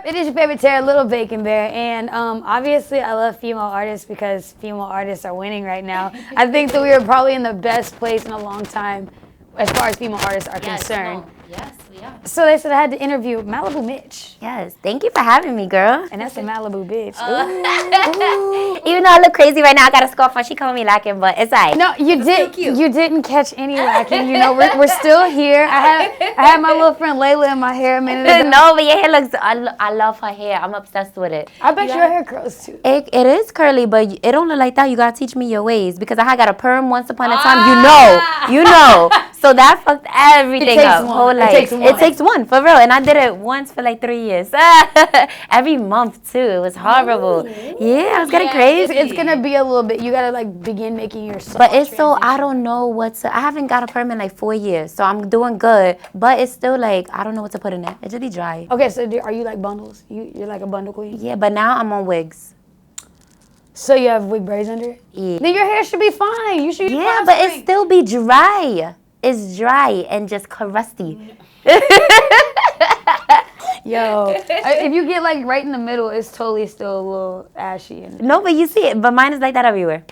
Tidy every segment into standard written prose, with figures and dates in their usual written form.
up? It is your favorite Tara, Little Bacon Bear, and obviously I love female artists because female artists are winning right now. I think that we are probably in the best place in a long time as far as female artists are concerned. Yes, we are. So they said I had to interview Maliibu Miitch. Yes, thank you for having me, girl. And that's a Maliibu bitch. Even though I look crazy right now, I got a scarf on. She calling me lacking, but it's alright. No, you didn't catch any lacking. You know, we're still here. I had my little friend Layla in my hair a minute ago. No, but your hair looks. I love her hair. I'm obsessed with it. I bet your hair curls too. It is curly, but it don't look like that. You gotta teach me your ways because I got a perm once upon a time. You know. So that fucked everything up. Whole life. It takes one for real, and I did it once for like 3 years. Every month too. It was horrible. Yeah, I was getting crazy. It's gonna be a little bit. You gotta like begin making your. But it's so I don't know what to. I haven't got a perm in like 4 years, so I'm doing good. But it's still like I don't know what to put in it. It just be dry. Okay, so are you like bundles? You're like a bundle queen. Yeah, but now I'm on wigs. So you have wig braids under it? Yeah. Then your hair should be fine. You should. Yeah, but it still be dry. It's dry and just crusty. Yo, if you get like right in the middle, it's totally still a little ashy. No, but you see it. But mine is like that everywhere.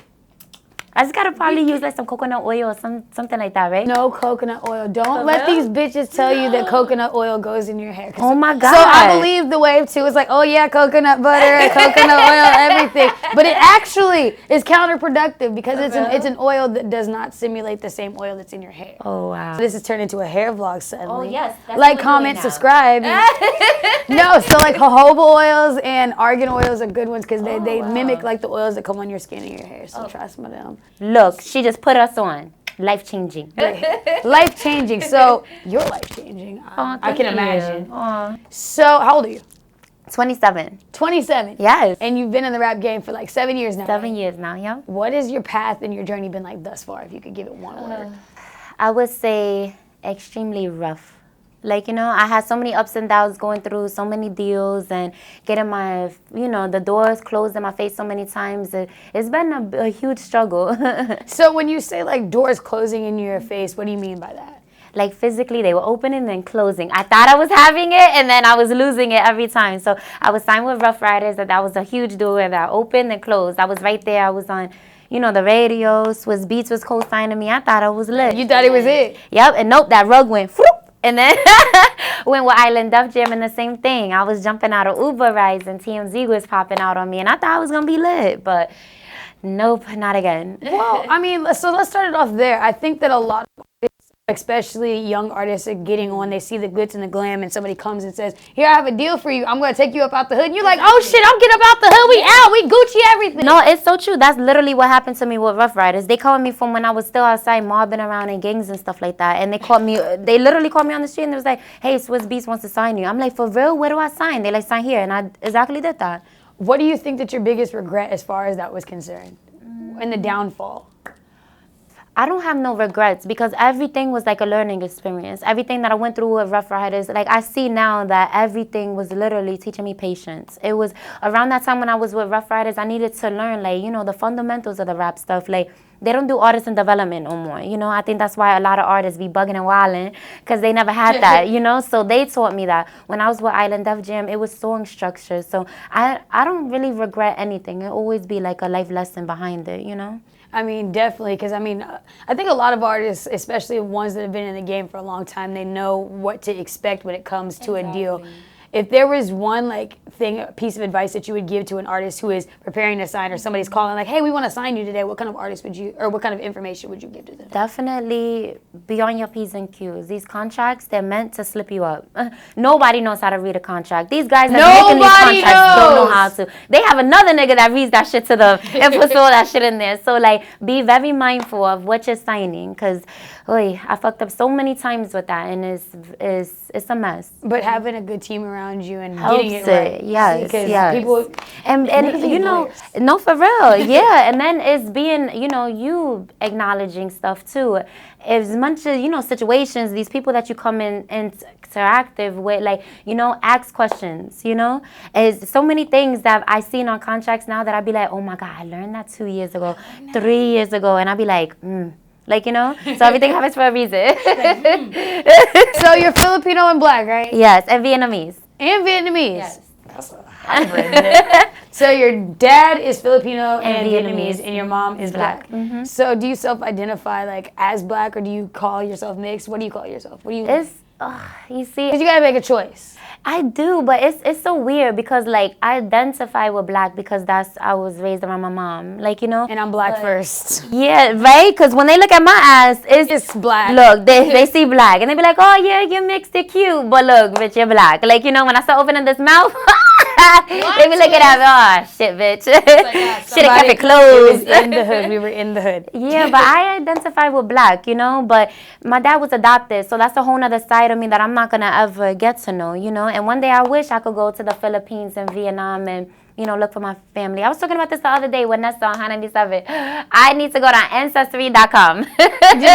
I just gotta probably use like some coconut oil or something like that, right? No coconut oil. Don't let these bitches tell you that coconut oil goes in your hair. Oh my God. So I believe the wave too. It's like, oh yeah, coconut butter, coconut oil, everything. But it actually is counterproductive because it's an oil that does not simulate the same oil that's in your hair. Oh wow. This has turned into a hair vlog suddenly. Oh yes. Like, comment, subscribe. No, so like jojoba oils and argan oils are good ones because they mimic like the oils that come on your skin and your hair. So try some of them. Look, she just put us on. Life-changing. Life-changing. So you're life-changing. I can imagine. So how old are you? 27. 27. Yes. And you've been in the rap game for like 7 years now. 7 years now, yeah. What is your path and your journey been like thus far, if you could give it one word? I would say extremely rough. Like, you know, I had so many ups and downs going through so many deals and getting my, the doors closed in my face so many times. It's been a huge struggle. So when you say like doors closing in your face, what do you mean by that? Like physically, they were opening and closing. I thought I was having it, and then I was losing it every time. So I was signed with Rough Riders, that was a huge door that opened and closed. I was right there. I was on, the radio. Swiss Beats was co-signing me. I thought I was lit. You thought it was it? Yep, and nope, that rug went whoop. And then went with Island Def Jam and the same thing. I was jumping out of Uber rides and TMZ was popping out on me. And I thought I was going to be lit, but nope, not again. Well, I mean, so let's start it off there. I think that a lot of artists, especially young artists, are getting on. They see the glitz and the glam, and somebody comes and says, here, I have a deal for you. I'm going to take you up out the hood. And you're like, oh, shit, I'm getting up out the hood. We out. We Gucci everything. No, it's so true. That's literally what happened to me with Rough Riders. They called me from when I was still outside mobbing around in gangs and stuff like that. And they literally called me on the street, and they was like, hey, Swiss Beats wants to sign you. I'm like, for real? Where do I sign? They like, sign here. And I exactly did that. What do you think that your biggest regret as far as that was concerned? And the downfall? I don't have no regrets because everything was like a learning experience. Everything that I went through with Rough Riders, like I see now that everything was literally teaching me patience. It was around that time when I was with Rough Riders, I needed to learn like, the fundamentals of the rap stuff. Like they don't do artist and development no more. I think that's why a lot of artists be bugging and wilding because they never had that, So they taught me that. When I was with Island Def Jam, it was song structure. So I don't really regret anything. It always be like a life lesson behind it, I mean, definitely, because I think a lot of artists, especially ones that have been in the game for a long time, they know what to expect when it comes to a deal. If there was one piece of advice that you would give to an artist who is preparing to sign, or somebody's calling like, hey, we want to sign you today, what kind of artist would you, or what kind of information would you give to them? Definitely be on your P's and Q's. These contracts, they're meant to slip you up. Nobody knows how to read a contract. These guys that are making these contracts don't know how to. They have another nigga that reads that shit to them and puts all that shit in there. So be very mindful of what you're signing, because I fucked up so many times with that, and it's a mess. But having a good team around you and helps getting it right. Yes, because yes. People and no, for real, yeah. And then it's being, you acknowledging stuff too. As much as, situations, these people that you come in interactive with, ask questions, Is so many things that I seen on contracts now that I'd be like, oh my God, I learned that 2 years ago, 3 years ago, and I'd be like, so everything happens for a reason. So you're Filipino and black, right? Yes, and Vietnamese. And Vietnamese. Yes. That's a hybrid. So your dad is Filipino and Vietnamese, and your mom is black. Mm-hmm. So do you self-identify like as black, or do you call yourself mixed? What do you call yourself? What do you? You see, Because you gotta make a choice. I do, but it's so weird because like I identify with black because I was raised around my mom, like, you know. And I'm black first. Yeah, right. Because when they look at my ass, It's black. Look, they see black and they be like, oh yeah, you're mixed, you're cute, but look, bitch, you're black. Like, you know, when I start opening this mouth, they be looking at me, oh shit, bitch, should have kept it closed. It was in the hood. We were in the hood. Yeah, but I identify with black, you know, but my dad was adopted, so that's a whole nother side of me that I'm not gonna ever get to know, you know. And one day I wish I could go to the Philippines and Vietnam and, you know, look for my family. I was talking about this the other day with Nesta on High 97. I need to go to Ancestry.com.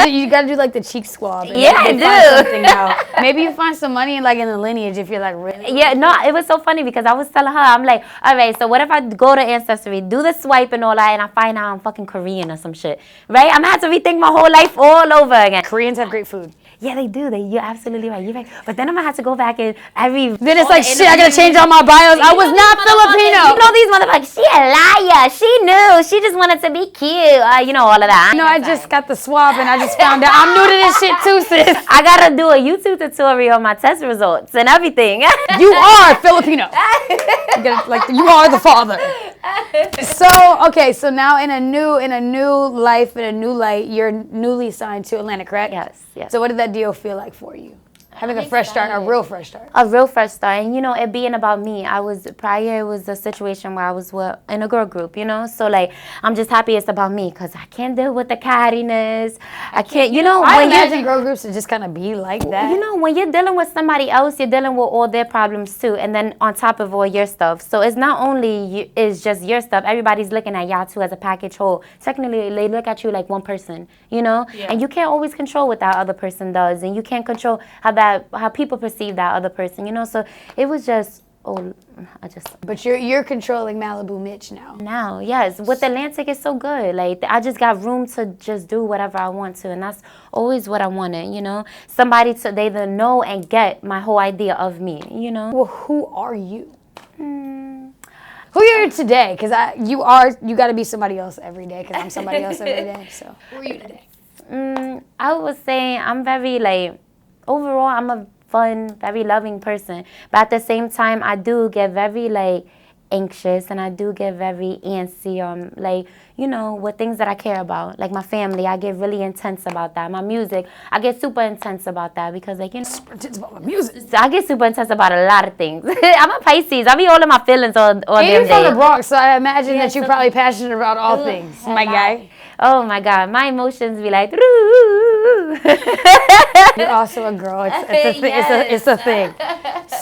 You gotta do like the cheek swab. Yeah, I find do. something out. Maybe you find some money in the lineage if you're like really. Yeah, no, it was so funny because I was telling her, I'm like, all right, so what if I go to Ancestry, do the swipe and all that, and I find out I'm fucking Korean or some shit, right? I'm gonna have to rethink my whole life all over again. Koreans have great food. Yeah, they do. You're absolutely right. You're right. But then I'm gonna have to go back and Then it's like, shit, I gotta change all my bios. I was not Filipino. You know these motherfuckers, she a liar. She knew. She just wanted to be cute. You know, all of that. No, I just got the swab and I just found out I'm new to this shit too, sis. I gotta do a YouTube tutorial on my test results and everything. You are Filipino. You are the father. So, okay, so now in a new life, in a new light, you're newly signed to Atlanta, correct? Yes. So what did that deal feel like for you? Having a fresh start, a real fresh start. A real fresh start. And, you know, it being about me. It was a situation where I was in a girl group, you know? So, like, I'm just happy it's about me because I can't deal with the cattiness. I can't, you know. I imagine girl groups to just kind of be like that. You know, when you're dealing with somebody else, you're dealing with all their problems too. And then on top of all your stuff. So it's not only it's just your stuff. Everybody's looking at y'all too as a package whole. Technically, they look at you like one person, you know? Yeah. And you can't always control what that other person does. And you can't control how people perceive that other person, you know. So it was just But you're controlling Maliibu Miitch now. Now, yes, with Atlantic it's so good. Like I just got room to just do whatever I want to, and that's always what I wanted, you know. Somebody to they either know and get my whole idea of me, you know. Well, who are you? Who are you today? Because you got to be somebody else every day. Because I'm somebody else every day. So who are you today? I would say I'm very overall I'm a fun, very loving person. But at the same time, I do get very anxious and I do get very antsy you know, with things that I care about. Like my family, I get really intense about that. My music, I get super intense about that because you know. Super intense about my music. I get super intense about a lot of things. I'm a Pisces. I be all in my feelings all damn day. You're from the Bronx, so I imagine that you're probably passionate about all things, my guy. Oh my God, my emotions be like. You're also a girl. It's a thing.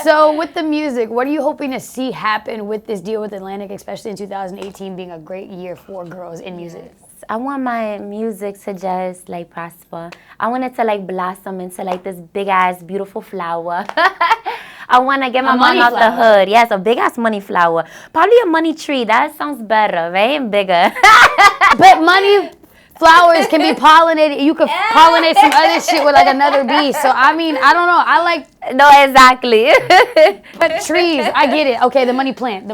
So with the music, what are you hoping to see happen with this deal with Atlantic, especially in 2018 being a great year for girls in music? I want my music to just prosper. I want it to blossom into this big ass beautiful flower. I want to get my mom out the hood. Yes, a big ass money flower. Probably a money tree. That sounds better, right? And bigger. But money flowers can be pollinated. You could pollinate some other shit with another bee. So I mean, I don't know. No, exactly. But trees, I get it. Okay, the money plant.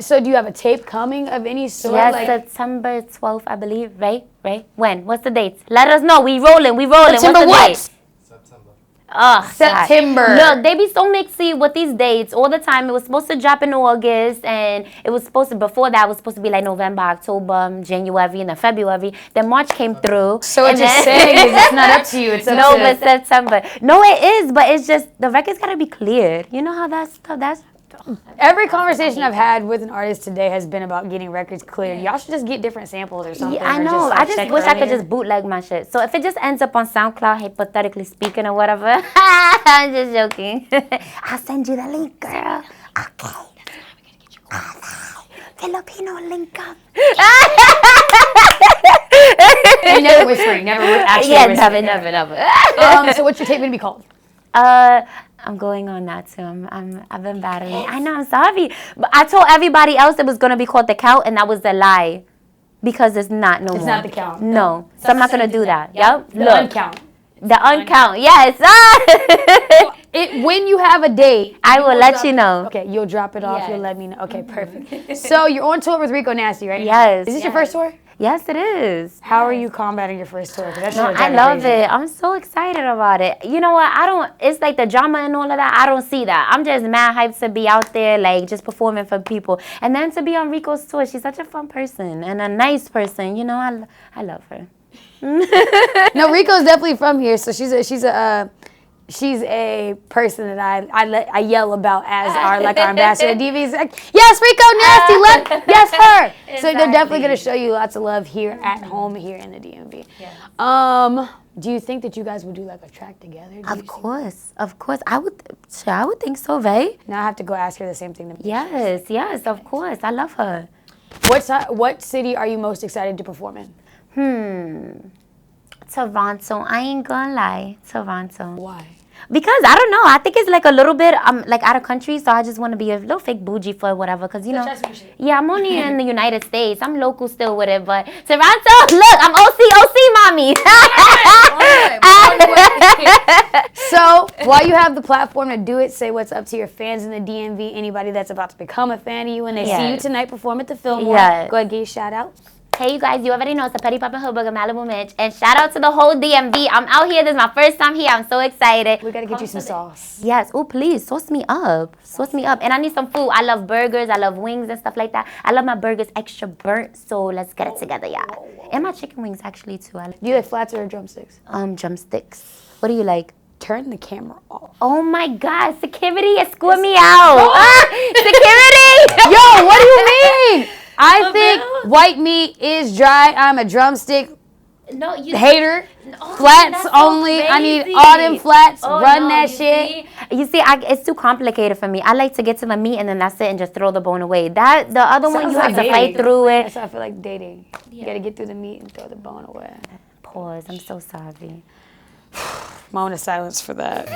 So do you have a tape coming of any sort? Yes, September 12th, I believe. Right? When? What's the date? Let us know. We rolling. September what? September. Look, they be so mixy with these dates all the time. It was supposed to drop in August, and it was supposed to, before that, it was supposed to be November, October, January, and then February. Then March came through. So what you're saying is it's not up to you. It's up to but September. No, it is, but it's just, the record's got to be cleared. You know how that's. Every conversation I've had with an artist today has been about getting records cleared. Y'all should just get different samples or something. Yeah, I know. I just wish I could just bootleg my shit. So if it just ends up on SoundCloud, hypothetically speaking or whatever, I'm just joking. I'll send you the link, girl. Okay. Filipino link up. You're never whispering, never actually whispering. Never. So what's your tape going to be called? I'm going on that too. I've been battling. I know, I'm sorry. But I told everybody else it was going to be called The Count, and that was a lie. Because it's not no more. It's not The Count. No. So I'm not going to do that. Yep. The uncount. The uncount, yes. When you have a date, I will let you know. okay, you'll drop it off. Yes. You'll let me know. Okay, perfect. So you're on tour with Rico Nasty, right? Yes. Is this your first tour? Yes, it is. How are you combating your first tour? 'Cause that shit No, would I drive me love crazy. it. I'm so excited about it. You know what? It's like the drama and all of that. I don't see that. I'm just mad hyped to be out there, like just performing for people. And then to be on Rico's tour. She's such a fun person and a nice person. You know, I love her. No, Rico's definitely from here, so she's a person that I yell about as our ambassador. DV's like, yes, Rico Nasty, yes, her. So they're definitely gonna show you lots of love here at home here in the DMV. Yeah. Do you think that you guys would do like a track together? Of course. I would think so, Vay. Now I have to go ask her the same thing. Yes, of course. I love her. What city are you most excited to perform in? Toronto. I ain't gonna lie. Toronto. Why? Because I don't know. I think it's like a little bit like out of country, so I just want to be a little fake bougie for whatever. Cause you know, yeah, I'm only in the United States. I'm local still with it, but Toronto. Look, I'm OC mommy. So while you have the platform to do it, say what's up to your fans in the DMV. Anybody that's about to become a fan of you, and they see you tonight perform at the Fillmore. Yes. Go ahead, give your shout out. Hey, you guys, you already know it's the Petty Poppin' Hood Bugger Maliibu Miitch. And shout out to the whole DMV. I'm out here. This is my first time here. I'm so excited. We got to get you some sauce. Yes. Oh, please, sauce me up. Sauce me up. And I need some food. I love burgers. I love wings and stuff like that. I love my burgers extra burnt. So let's get it together, y'all. And my chicken wings, actually, too. Do you like flats or drumsticks? Drumsticks. What do you like? Turn the camera off. Oh, my God. Security escort me out. Security. Yo, what do you mean? I think white meat is dry. I'm a drumstick hater. Flats only. I need all them flats. Run that shit. You see, it's too complicated for me. I like to get to the meat and then that's it and just throw the bone away. The other one, you have to fight through it. That's why I feel like dating. You got to get through the meat and throw the bone away. Pause. I'm so sorry. Moment of silence for that.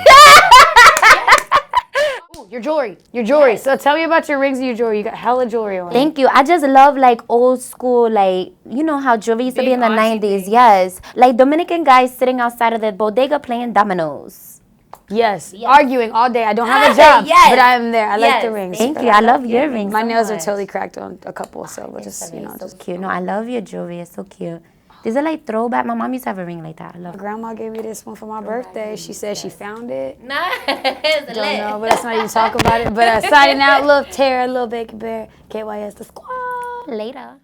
Ooh, your jewelry. Yes. So tell me about your rings and your jewelry. You got hella jewelry on. Thank you. I just love like old school, like, you know how jewelry used to be in the 90s. Things. Yes. Like Dominican guys sitting outside of the bodega playing dominoes. Yes. Arguing all day. I don't have a job, but I'm there. I like the rings. Thank you. I love your rings. My nails are totally cracked on a couple, so we'll just, just cute. No, I love your jewelry. It's so cute. These are like throwback. My mom used to have a ring like that. I love it. My grandma gave me this one for my birthday. She said she found it. Nice. Don't know, but let's not even talk about it. But signing out, little Tara, little Bacon Bear, KYS, the squad. Later.